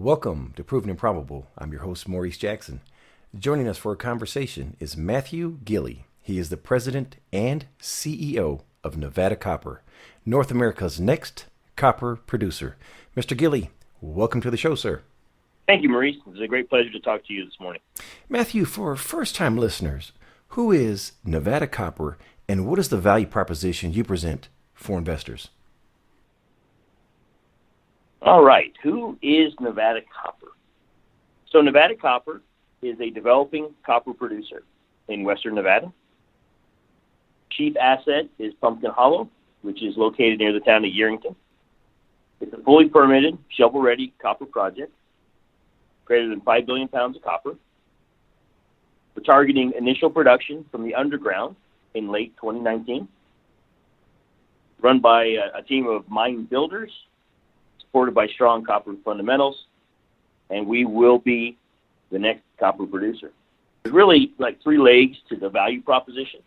Welcome to Proven and Probable. I'm your host, Maurice Jackson. Joining us for a conversation is Matthew Gili. He is the president and CEO of Nevada Copper, North America's next copper producer. Mr. Gili, welcome to the show, sir. Thank you, Maurice. It's a great pleasure to talk to you this morning. Matthew, for first-time listeners, who is Nevada Copper and what is the value proposition you present for investors? All right. Who is Nevada Copper? So Nevada Copper is a developing copper producer in western Nevada. Chief asset is Pumpkin Hollow, which is located near the town of Yerington. It's a fully permitted, shovel-ready copper project, greater than 5 billion pounds of copper. We're targeting initial production from the underground in late 2019, run by a team of mine builders, supported by strong copper fundamentals, and we will be the next copper producer. There's really like three legs to the value proposition.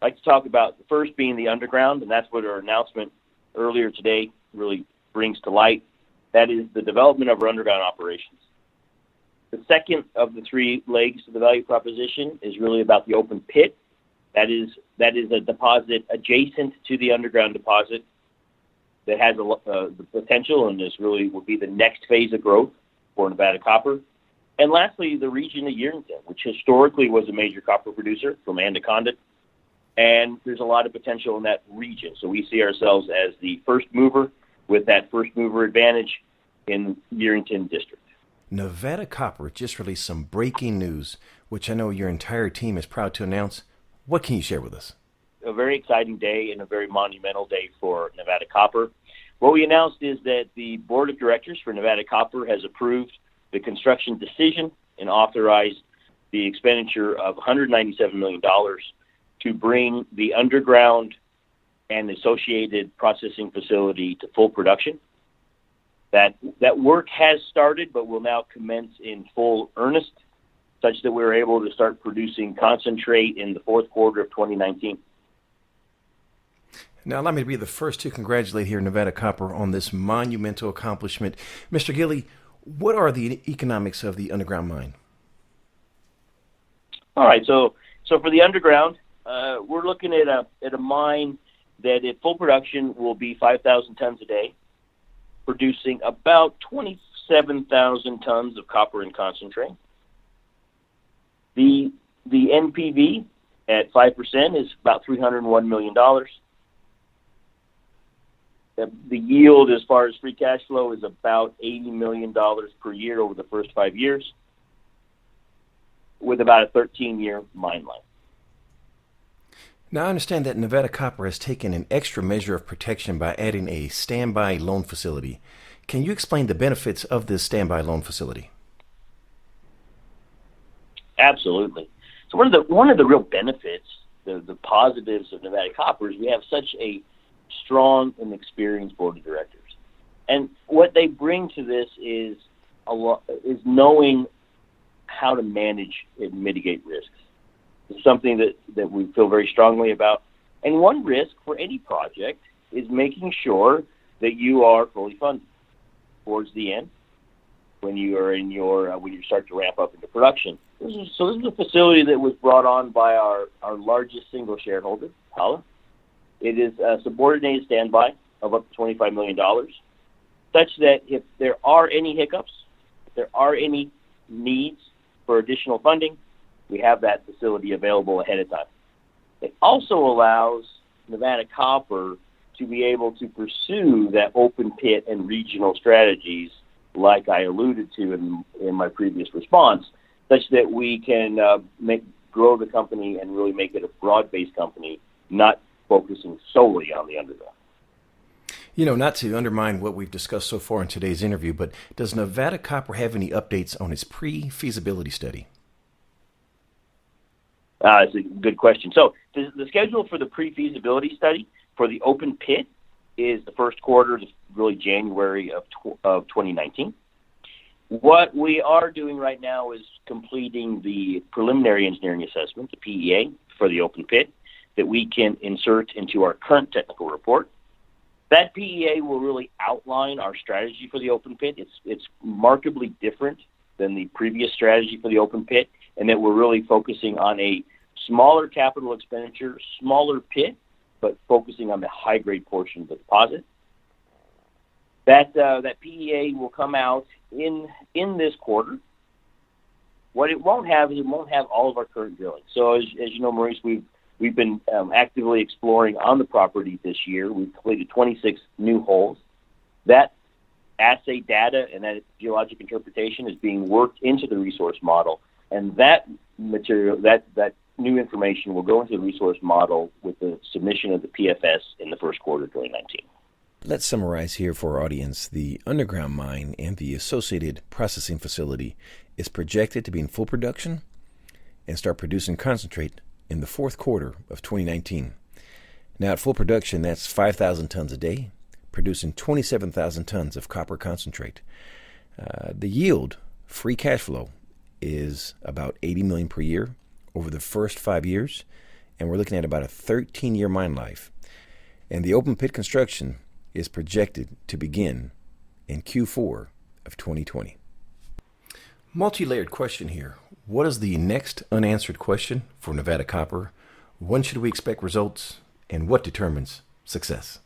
I'd like to talk about the first being the underground, and that's what our announcement earlier today really brings to light. That is the development of our underground operations. The second of the three legs to the value proposition is really about the open pit. That is a deposit adjacent to the underground deposit that has the potential, and this really will be the next phase of growth for Nevada Copper. And lastly, the region of Yerington, which historically was a major copper producer from Anaconda, and there's a lot of potential in that region. So we see ourselves as the first mover with that first mover advantage in Yerington district. Nevada Copper just released some breaking news, which I know your entire team is proud to announce. What can you share with us? A very exciting day and a very monumental day for Nevada Copper. What we announced is that the board of directors for Nevada Copper has approved the construction decision and authorized the expenditure of $197 million to bring the underground and associated processing facility to full production. That work has started, but will now commence in full earnest, such that we're able to start producing concentrate in the fourth quarter of 2019. Now, allow me to be the first to congratulate here Nevada Copper on this monumental accomplishment. Mr. Gili, what are the economics of the underground mine? All right, so for the underground, we're looking at a mine that at full production will be 5,000 tons a day, producing about 27,000 tons of copper and concentrate. The NPV at 5% is about $301 million. The yield as far as free cash flow is about $80 million per year over the first 5 years, with about a 13-year mine life. Now, I understand that Nevada Copper has taken an extra measure of protection by adding a standby loan facility. Can you explain the benefits of this standby loan facility? Absolutely. So one of the real benefits, the positives of Nevada Copper is we have such a strong and experienced board of directors, and what they bring to this is knowing how to manage and mitigate risks. It's something that we feel very strongly about. And one risk for any project is making sure that you are fully funded towards the end when you are when you start to ramp up into production. This is a facility that was brought on by our largest single shareholder, Holla. It is a subordinated standby of up to $25 million, such that if there are any hiccups, if there are any needs for additional funding, we have that facility available ahead of time. It also allows Nevada Copper to be able to pursue that open pit and regional strategies like I alluded to in my previous response, such that we can grow the company and really make it a broad-based company, not focusing solely on the underground. You know, not to undermine what we've discussed so far in today's interview, but does Nevada Copper have any updates on its pre-feasibility study? It's a good question. So the schedule for the pre-feasibility study for the open pit is the first quarter, really January of 2019. What we are doing right now is completing the preliminary engineering assessment, the PEA, for the open pit that we can insert into our current technical report. That PEA will really outline our strategy for the open pit. It's markedly different than the previous strategy for the open pit, and that we're really focusing on a smaller capital expenditure, smaller pit, but focusing on the high-grade portion of the deposit. That PEA will come out in this quarter. What it won't have is it won't have all of our current drilling. So as you know, Maurice, we've been actively exploring on the property this year. We've completed 26 new holes. That assay data and that geologic interpretation is being worked into the resource model, and that material, that new information will go into the resource model with the submission of the PFS in the first quarter of 2019. Let's summarize here for our audience. The underground mine and the associated processing facility is projected to be in full production and start producing concentrate in the fourth quarter of 2019. Now at full production, that's 5,000 tons a day, producing 27,000 tons of copper concentrate. The yield, free cash flow, is about $80 million per year over the first 5 years, and we're looking at about a 13-year mine life. And the open pit construction is projected to begin in Q4 of 2020. Multi-layered question here. What is the next unanswered question for Nevada Copper? When should we expect results, and what determines success?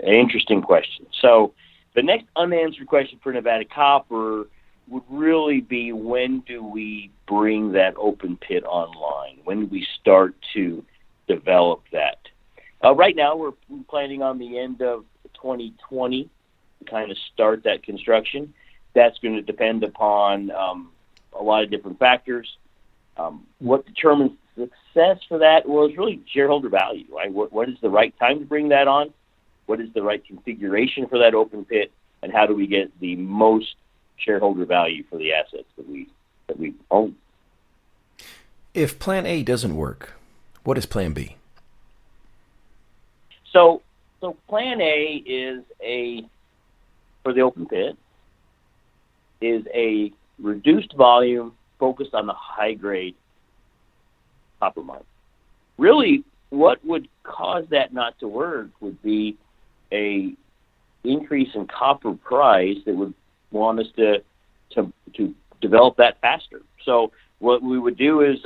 An interesting question. So the next unanswered question for Nevada Copper would really be, when do we bring that open pit online? When do we start to develop that? Right now, we're planning on the end of 2020 to kind of start that construction. That's going to depend upon a lot of different factors. What determines success for that? Well, it's really shareholder value, right? What is the right time to bring that on? What is the right configuration for that open pit? And how do we get the most shareholder value for the assets that we own? If Plan A doesn't work, what is Plan B? So Plan A is for the open pit, is a reduced volume focused on the high-grade copper mine. Really, what would cause that not to work would be a increase in copper price that would want us to develop that faster. So what we would do is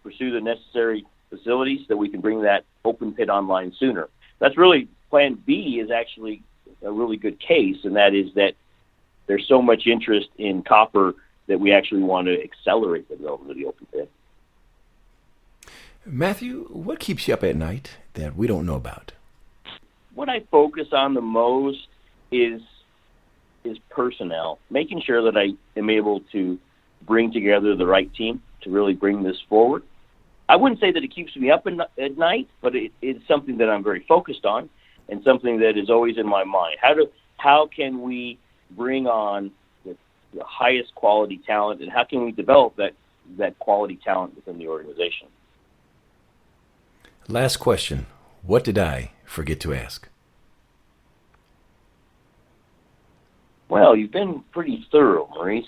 pursue the necessary facilities that we can bring that open pit online sooner. That's really, Plan B is actually a really good case, and that is that there's so much interest in copper that we actually want to accelerate the development of the open pit. Matthew, what keeps you up at night that we don't know about? What I focus on the most is personnel, making sure that I am able to bring together the right team to really bring this forward. I wouldn't say that it keeps me up at night, but it's something that I'm very focused on and something that is always in my mind. How can we bring on the highest quality talent, and how can we develop that quality talent within the organization? Last question. What did I forget to ask? Well, you've been pretty thorough, Maurice.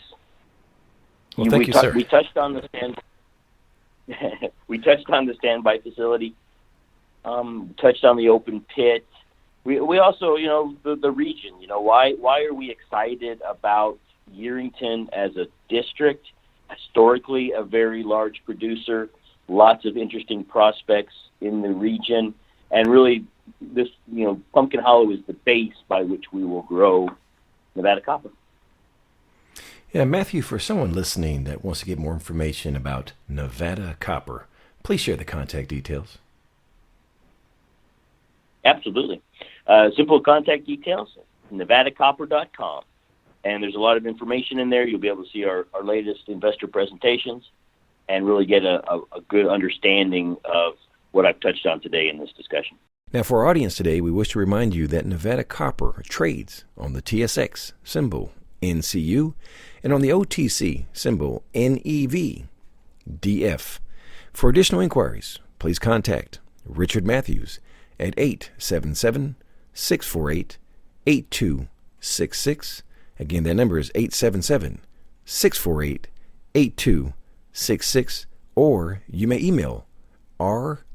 Well, thank you, sir. We touched on the standby facility. Touched on the open pit. We also, the region. Why are we excited about Yerington as a district? Historically, a very large producer. Lots of interesting prospects in the region, and really, this Pumpkin Hollow is the base by which we will grow Nevada Copper. Yeah, Matthew, for someone listening that wants to get more information about Nevada Copper, please share the contact details. Absolutely. Simple contact details, nevadacopper.com. And there's a lot of information in there. You'll be able to see our latest investor presentations and really get a good understanding of what I've touched on today in this discussion. Now, for our audience today, we wish to remind you that Nevada Copper trades on the TSX, symbol NCU, and on the OTC, symbol NEVDF. For additional inquiries, please contact Richard Matthews at 877-648-8266. Again, that number is 877-648-8266, or you may email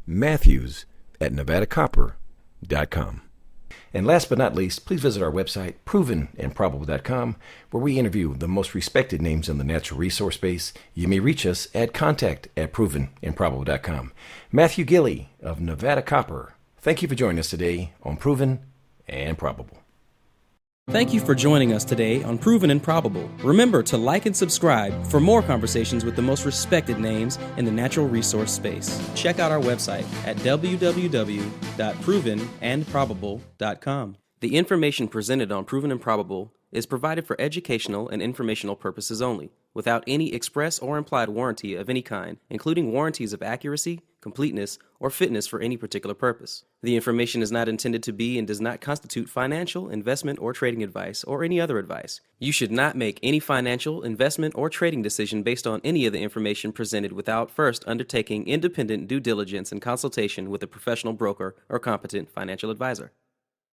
matthews@nevadacopper.com. And last but not least, please visit our website, provenandprobable.com, where we interview the most respected names in the natural resource space. You may reach us at contact@provenandprobable.com. Matthew Gili of Nevada Copper, thank you for joining us today on Proven and Probable. Thank you for joining us today on Proven and Probable. Remember to like and subscribe for more conversations with the most respected names in the natural resource space. Check out our website at www.provenandprobable.com. The information presented on Proven and Probable is provided for educational and informational purposes only, without any express or implied warranty of any kind, including warranties of accuracy, completeness, or fitness for any particular purpose. The information is not intended to be and does not constitute financial, investment, or trading advice, or any other advice. You should not make any financial, investment, or trading decision based on any of the information presented without first undertaking independent due diligence and consultation with a professional broker or competent financial advisor.